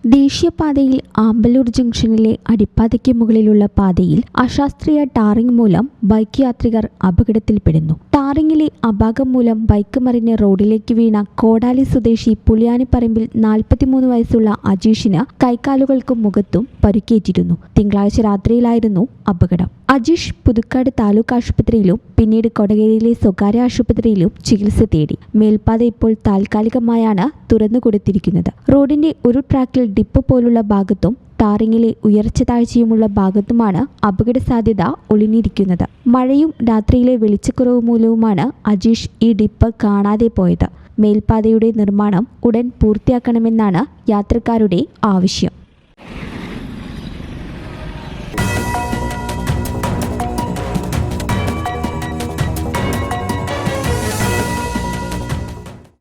ദേശീയപാതയിൽ ആമ്പല്ലൂർ ജംഗ്ഷനിലെ അടിപ്പാതയ്ക്ക് മുകളിലുള്ള പാതയിൽ അശാസ്ത്രീയ ടാറിംഗ് മൂലം ബൈക്ക് യാത്രികർ അപകടത്തിൽപ്പെടുന്നു. ടാറിംഗിലെ അപാകം മൂലം ബൈക്ക് മറിഞ്ഞ് റോഡിലേക്ക് വീണ കോടാലി സ്വദേശി പുളിയാനിപ്പറമ്പിൽ 43 വയസ്സുള്ള അജീഷിന് കൈകാലുകൾക്കും മുഖത്തും പരിക്കേറ്റിരുന്നു. തിങ്കളാഴ്ച രാത്രിയിലായിരുന്നു അപകടം. അജീഷ് പുതുക്കാട് താലൂക്ക് ആശുപത്രിയിലും പിന്നീട് കൊടകരയിലെ സ്വകാര്യ ആശുപത്രിയിലും ചികിത്സ തേടി. മേൽപ്പാത ഇപ്പോൾ താൽക്കാലികമായാണ് തുറന്നുകൊടുത്തിരിക്കുന്നത്. റോഡിന്റെ ഒരു ട്രാക്കിൽ ഡിപ്പ് പോലുള്ള ഭാഗത്തും ടാറിങ്ങിലെ ഉയർച്ച താഴ്ചയുമുള്ള ഭാഗത്തുമാണ് അപകട സാധ്യത ഒളിഞ്ഞിരിക്കുന്നത്. മഴയും രാത്രിയിലെ വെളിച്ചക്കുറവ് മൂലവുമാണ് അജീഷ് ഈ ഡിപ്പ് കാണാതെ പോയത്. മേൽപ്പാതയുടെ നിർമ്മാണം ഉടൻ പൂർത്തിയാക്കണമെന്നാണ് യാത്രക്കാരുടെ ആവശ്യം.